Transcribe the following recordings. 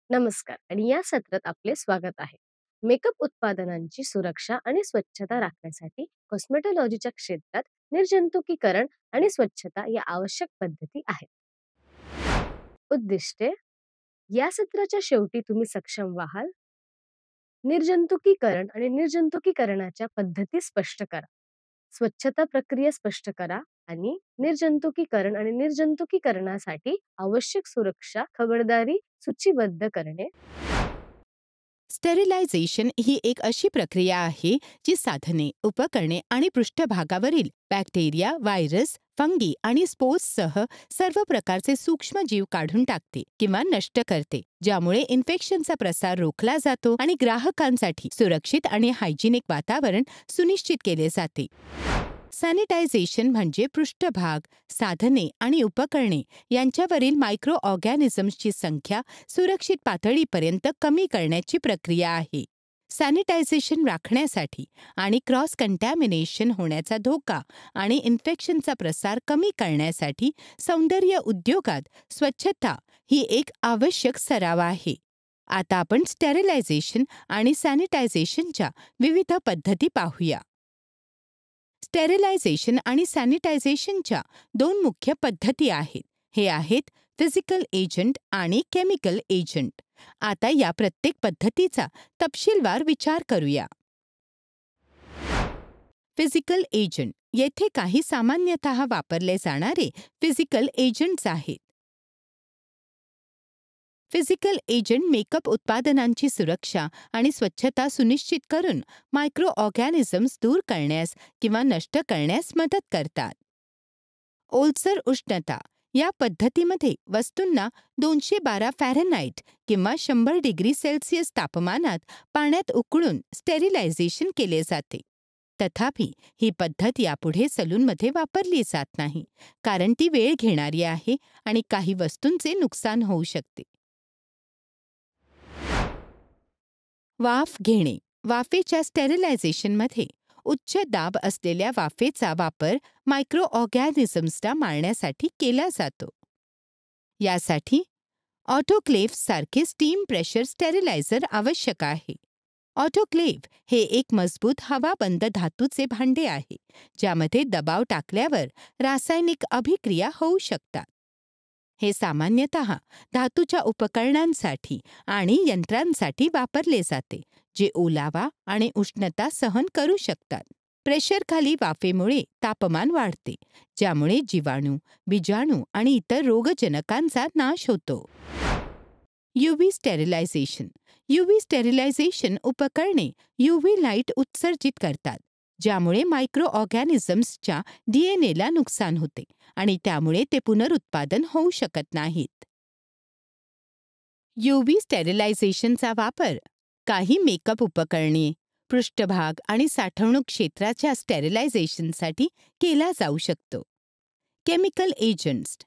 नमस्कार आणि या सत्रात आपले स्वागत आहे. मेकअप उत्पादनांची सुरक्षा आणि स्वच्छता राखण्यासाठी कॉस्मेटॉलॉजीच्या क्षेत्रात निर्जंतुकीकरण आणि स्वच्छता या आवश्यक पद्धती आहेत. उद्दिष्टे या सत्राच्या शेवटी तुम्ही सक्षम व्हाल. निर्जंतुकीकरण आणि निर्जंतुकीकरणाच्या पद्धती स्पष्ट करा. स्वच्छता प्रक्रिया स्पष्ट करा आणि निर्जंतुकीकरण आणि निर्जंतुकीकरणासाठी आवश्यक सुरक्षा खबरदारी सूचीबद्ध करणे. स्टेरिलायझेशन ही एक अशी प्रक्रिया आहे जी साधने, उपकरणे आणि पृष्ठभागावरील बॅक्टेरिया, व्हायरस, फंगी आणि स्पोर्ससह सर्व प्रकारचे सूक्ष्मजीव काढून टाकते किंवा नष्ट करते, ज्यामुळे इन्फेक्शनचा प्रसार रोखला जातो आणि ग्राहकांसाठी सुरक्षित आणि हायजिनिक वातावरण सुनिश्चित केले जाते. सॅनिटायझेशन म्हणजे पृष्ठभाग, साधने आणि उपकरणे यांच्यावरील मायक्रो ऑर्गॅनिझम्सची संख्या सुरक्षित पातळीपर्यंत कमी करण्याची प्रक्रिया आहे. सॅनिटायझेशन राखण्यासाठी आणि क्रॉस कंटॅमिनेशन होण्याचा धोका आणि इन्फेक्शनचा प्रसार कमी करण्यासाठी सौंदर्य उद्योगात स्वच्छता ही एक आवश्यक सराव आहे. आता आपण स्टेरिलायझेशन आणि सॅनिटायझेशनच्या विविध पद्धती पाहूया. स्टेरिलायझेशन आणि सॅनिटायझेशनच्या दोन मुख्य पद्धती आहेत. हे आहेत फिजिकल एजंट आणि केमिकल एजंट. आता या प्रत्येक पद्धतीचा तपशीलवार विचार करूया. फिजिकल एजंट येथे काही सामान्यतः वापरले जाणारे फिजिकल एजंट्स आहेत. फिजिकल एजंट मेकअप उत्पादनांची सुरक्षा आणि स्वच्छता सुनिश्चित करून मायक्रो ऑर्गॅनिझम्स दूर करण्यास किंवा नष्ट करण्यास मदत करतात. ओलसर उष्णता या पद्धतीमध्ये वस्तूंना 212 फॅरनहाइट किंवा 100 डिग्री सेल्सिअस तापमानात पाण्यात उकळून स्टेरिलायझेशन केले जाते. तथापि ही पद्धत यापुढे सलूनमध्ये वापरली जात नाही, कारण ती वेळ घेणारी आहे आणि काही वस्तूंचे नुकसान होऊ शकते. वाफ घेणे. वाफेच्या स्टेरिलायझेशनमध्ये उच्च दाब असलेल्या वाफेचा वापर मायक्रो ऑर्गॅनिझम्सना मारण्यासाठी केला जातो. यासाठी ऑटोक्लेव्ह सारखे स्टीम प्रेशर स्टेरिलायझर आवश्यक आहे. ऑटोक्लेव्ह हे एक मजबूत हवाबंद धातूचे भांडे आहे, ज्यामध्ये दबाव टाकल्यावर रासायनिक अभिक्रिया होऊ शकतात. हे सामान्यतः धातूच्या उपकरणांसाठी आणि यंत्रांसाठी वापरले जाते, जे ओलावा आणि उष्णता सहन करू शकतात. प्रेशरखाली वाफेमुळे तापमान वाढते, ज्यामुळे जीवाणू, बीजाणू आणि इतर रोगजनकांचा नाश होतो. UV sterilisation. यूव्ही स्टेरिलायझेशन उपकरणे यूव्ही लाईट उत्सर्जित करतात, ज्यामुळे मायक्रो ऑर्गॅनिझम्सच्या डीएनएला नुकसान होते आणि त्यामुळे ते पुनरुत्पादन होऊ शकत नाहीत. यूव्ही स्टेरिलायझेशनचा वापर काही मेकअप उपकरणे, पृष्ठभाग आणि साठवणूक क्षेत्राच्या स्टेरिलायझेशनसाठी केला जाऊ शकतो. Chemical agents.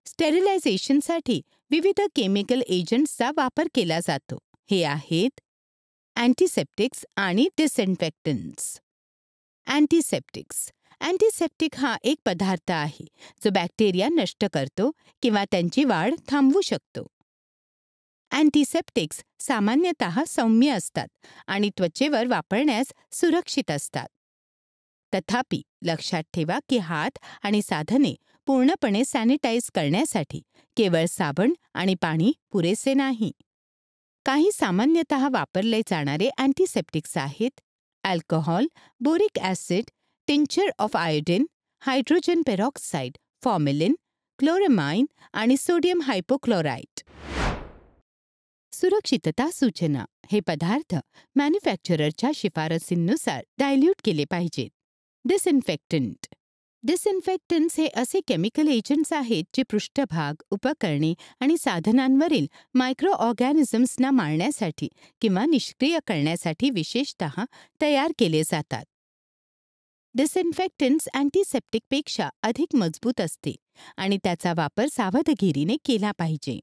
स्टेरिलायझेशनसाठी विविध केमिकल एजंट्सचा वापर केला जातो. हे आहेत अँटीसेप्टिक्स आणि डिसइन्फेक्टंट्स. अँटीसेप्टिक्स. अँटीसेप्टिक हा एक पदार्थ आहे जो बॅक्टेरिया नष्ट करतो किंवा त्यांची वाढ थांबवू शकतो. अँटीसेप्टिक्स सामान्यतः सौम्य असतात आणि त्वचेवर वापरण्यास सुरक्षित असतात. तथापि लक्षात ठेवा की हात आणि साधने पूर्णपणे सॅनिटाईज करण्यासाठी केवळ साबण आणि पाणी पुरेसे नाही. काही सामान्यतः वापरले जाणारे अँटीसेप्टिक्स आहेत alcohol, boric acid, tincture of iodine, hydrogen peroxide, formalin, chloramine आणि सोडियम हायपोक्लोराइट. सुरक्षितता सूचना. हे पदार्थ मॅन्युफॅक्चररच्या शिफारसींनुसार डायल्यूट केले पाहिजेत. डिसइन्फेक्टंट. डिसइन्फेक्टंट्स हे असे केमिकल एजंट्स आहेत जे पृष्ठभाग, उपकरणे आणि साधनांवरील मायक्रो ऑर्गॅनिझम्सना मारण्यासाठी किंवा निष्क्रिय करण्यासाठी विशेषतः तयार केले जातात. डिसइन्फेक्टंट्स अँटीसेप्टिकपेक्षा अधिक मजबूत असते आणि त्याचा वापर सावधगिरीने केला पाहिजे.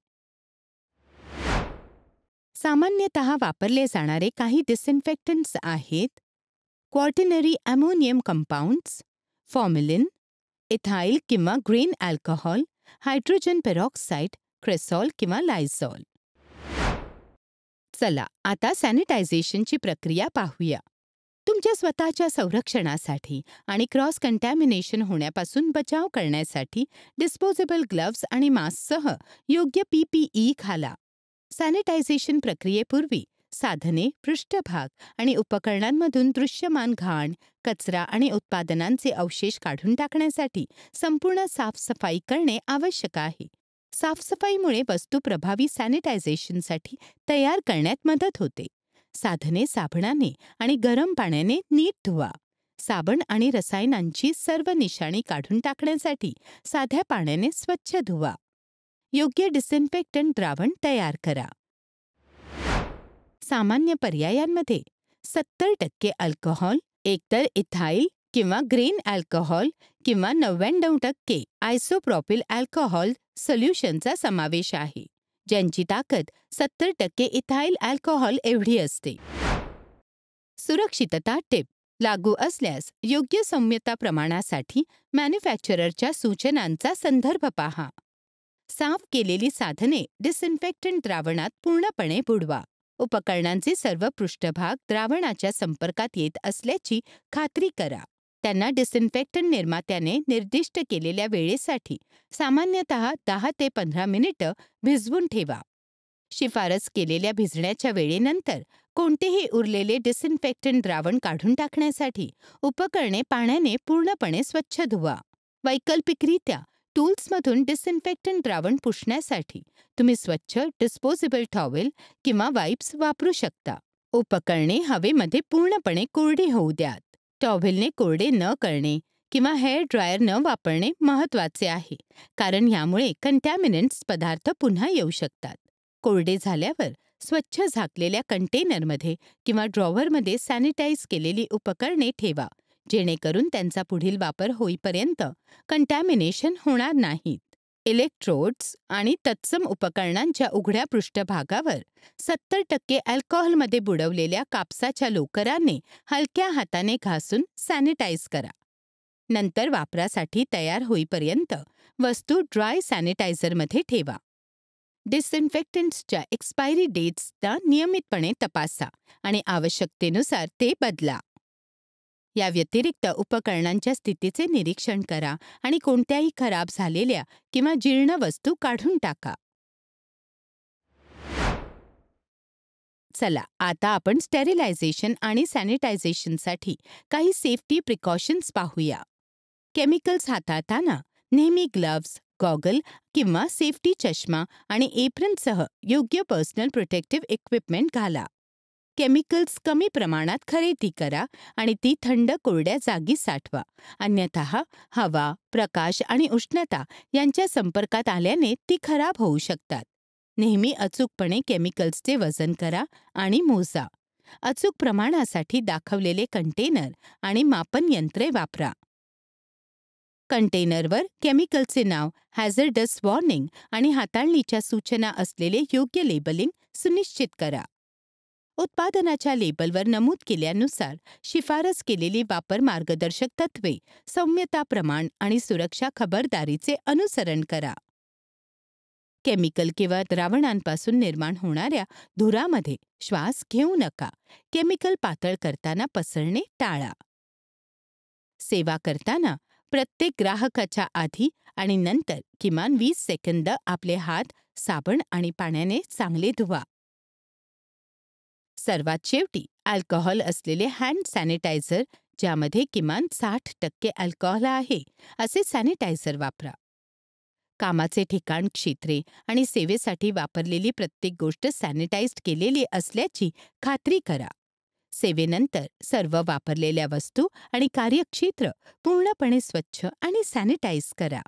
सामान्यतः वापरले जाणारे काही डिसइन्फेक्टंट्स आहेत quaternary ammonium compounds, formalin, ethyl किंवा ग्रेन अल्कोहॉल, हायड्रोजन पेरॉक्साईड, क्रेसॉल किंवा लायझॉल. चला आता सॅनिटायझेशनची प्रक्रिया पाहूया. तुमच्या स्वतःच्या संरक्षणासाठी आणि क्रॉस कंटॅमिनेशन होण्यापासून बचाव करण्यासाठी डिस्पोजेबल ग्लव्ज आणि मास्कसह योग्य PPE घाला. सॅनिटायझेशन प्रक्रियेपूर्वी साधने, पृष्ठभाग आणि उपकरणांमधून दृश्यमान घाण, कचरा आणि उत्पादनांचे अवशेष काढून टाकण्यासाठी संपूर्ण साफसफाई करणे आवश्यक आहे. साफसफाईमुळे वस्तू प्रभावी सॅनिटायझेशनसाठी तयार करण्यात मदत होते. साधने साबणाने आणि गरम पाण्याने नीट धुवा. साबण आणि रसायनांची सर्व निशाणी काढून टाकण्यासाठी साध्या पाण्याने स्वच्छ धुवा. योग्य डिसइन्फेक्टंट द्रावण तयार करा. सामान्य पर्यायांमध्ये 70% अल्कोहोल, एकतर इथाइल किंवा ग्रेन अल्कोहोल किंवा 99% आयसोप्रोपिल अल्कोहोल सोल्युशनचा समावेश आहे, ज्यांची ताकद 70% इथाइल अल्कोहोल एवढी असते. सुरक्षितता टिप लागू असल्यास योग्य सौम्यता प्रमाणासाठी मॅन्युफॅक्चररच्या सूचनांचा संदर्भ पहा. साफ केलेली साधने डिसइन्फेक्टंट द्रावणात पूर्णपणे बुडवा. उपकरणांचे सर्व पृष्ठभाग द्रावणाच्या संपर्कात येत असल्याची खात्री करा. त्यांना डिसइन्फेक्टंट निर्मात्याने निर्दिष्ट केलेल्या वेळेसाठी सामान्यतः 10 ते 15 मिनिटं भिजवून ठेवा. शिफारस केलेल्या भिजण्याच्या वेळेनंतर कोणतेही उरलेले डिसइन्फेक्टंट द्रावण काढून टाकण्यासाठी उपकरणे पाण्याने पूर्णपणे स्वच्छ धुवा. वैकल्पिकरित्या टूल्समधून डिसइन्फेक्टंट द्रावण पुसण्यासाठी तुम्ही स्वच्छ डिस्पोजेबल टॉवेल किंवा वाइप्स वापरू शकता. उपकरणे हवेमध्ये पूर्णपणे कोरडी होऊ द्यात. टॉवेलने कोरडे न करणे किंवा हेअर ड्रायर न वापरणे महत्त्वाचे आहे, कारण यामुळे कंटॅमिनंट्स पदार्थ पुन्हा येऊ शकतात. कोरडे झाल्यावर स्वच्छ झाकलेल्या कंटेनरमध्ये किंवा ड्रॉवरमध्ये सॅनिटाईज केलेली उपकरणे ठेवा, जेणेकरून त्यांचा पुढील वापर होईपर्यंत कंटॅमिनेशन होणार नाहीत. इलेक्ट्रोड्स आणि तत्सम उपकरणांच्या उघड्या पृष्ठभागावर 70% अल्कोहोलमध्ये बुडवलेल्या कापसाच्या लोकराने हलक्या हाताने घासून सॅनिटाईज करा. नंतर वापरासाठी तयार होईपर्यंत वस्तू ड्राय सॅनिटायझरमध्ये ठेवा. डिसइन्फेक्टंट्सच्या एक्सपायरी डेट्सना नियमितपणे तपासा आणि आवश्यकतेनुसार ते बदला. या व्यतिरिक्त उपकरणांच्या स्थितीचे निरीक्षण करा आणि कोणत्याही खराब झालेल्या किंवा जीर्ण वस्तू काढून टाका. चला आता आपण स्टेरिलायझेशन आणि सॅनिटायझेशनसाठी काही सेफ्टी प्रिकॉशन्स पाहूया. केमिकल्स हाताळताना नेहमी ग्लव्ज, गॉगल किंवा सेफ्टी चष्मा आणि एप्रनसह योग्य पर्सनल प्रोटेक्टिव्ह इक्विपमेंट घाला. केमिकल्स कमी प्रमाणात खरेदी करा आणि ती थंड कोरड्या जागी साठवा, अन्यथा हवा, प्रकाश आणि उष्णता यांच्या संपर्कात आल्याने ती खराब होऊ शकतात. नेहमी अचूकपणे केमिकल्सचे वजन करा आणि मोजा. अचूक प्रमाणासाठी दाखवलेले कंटेनर आणि मापन यंत्रे वापरा. कंटेनरवर केमिकलचे नाव, हॅझर्डस वॉर्निंग आणि हाताळणीच्या सूचना असलेले योग्य लेबलिंग सुनिश्चित करा. उत्पादनाच्या लेबलवर नमूद केल्यानुसार शिफारस केलेली वापर मार्गदर्शक तत्त्वे, सौम्यता प्रमाण आणि सुरक्षा खबरदारीचे अनुसरण करा. केमिकल किंवा द्रावणांपासून निर्माण होणाऱ्या धुरामध्ये श्वास घेऊ नका. केमिकल पातळ करताना पसरणे टाळा. सेवा करताना प्रत्येक ग्राहकाच्या आधी आणि नंतर किमान 20 सेकंद आपले हात साबण आणि पाण्याने चांगले धुवा. सर्वात शेवटी अल्कोहोल असलेले हँड सॅनिटायझर, ज्यामध्ये किमान 60% अल्कोहोल आहे, असे सॅनिटायझर वापरा. कामाचे ठिकाण, क्षेत्रे आणि सेवेसाठी वापरलेली प्रत्येक गोष्ट सॅनिटाइज्ड केलेली असल्याची खात्री करा. सेवेनंतर सर्व वापरलेल्या वस्तू आणि कार्यक्षेत्र पूर्णपणे स्वच्छ आणि सॅनिटाईज करा.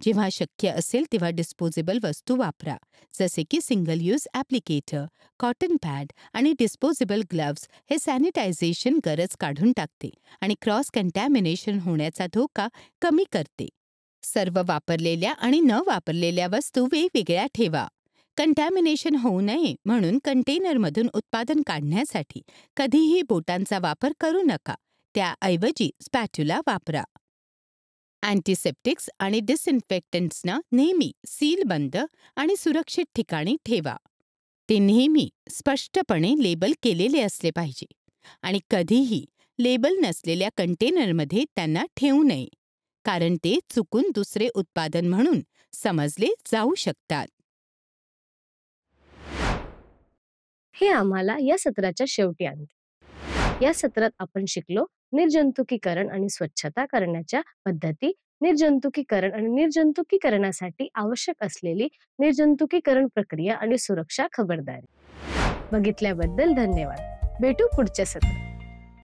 जेव्हा शक्य असेल तेव्हा डिस्पोजेबल वस्तू वापरा, जसे की सिंगल यूज ॲप्लिकेटर, कॉटन पॅड आणि डिस्पोजेबल ग्लव्ज. हे सॅनिटायझेशन गरज काढून टाकते आणि क्रॉस कंटॅमिनेशन होण्याचा धोका कमी करते. सर्व वापरलेल्या आणि न वापरलेल्या वस्तू वेगवेगळ्या ठेवा. कंटॅमिनेशन होऊ नये म्हणून कंटेनरमधून उत्पादन काढण्यासाठी कधीही बोटांचा वापर करू नका. त्याऐवजी स्पॅच्युला वापरा. अँटीसेप्टिक्स आणि डिसइन्फेक्टंट्सना नेहमी सीलबंद आणि सुरक्षित ठिकाणी ठेवा. ते नेहमी स्पष्टपणे लेबल केलेले असले पाहिजे आणि कधीही लेबल नसलेल्या कंटेनरमध्ये त्यांना ठेवू नये, कारण ते चुकून दुसरे उत्पादन म्हणून समजले जाऊ शकतात. हे आम्हाला या सत्राच्या शेवटी आणते. या सत्रात आपण शिकलो निर्जंतुकीकरण आणि स्वच्छता करण्याच्या पद्धती, निर्जंतुकीकरण आणि निर्जंतुकीकरणासाठी आवश्यक असलेली निर्जंतुकीकरण प्रक्रिया आणि सुरक्षा खबरदारी. बघितल्याबद्दल धन्यवाद. भेटू पुढच्या सत्रात.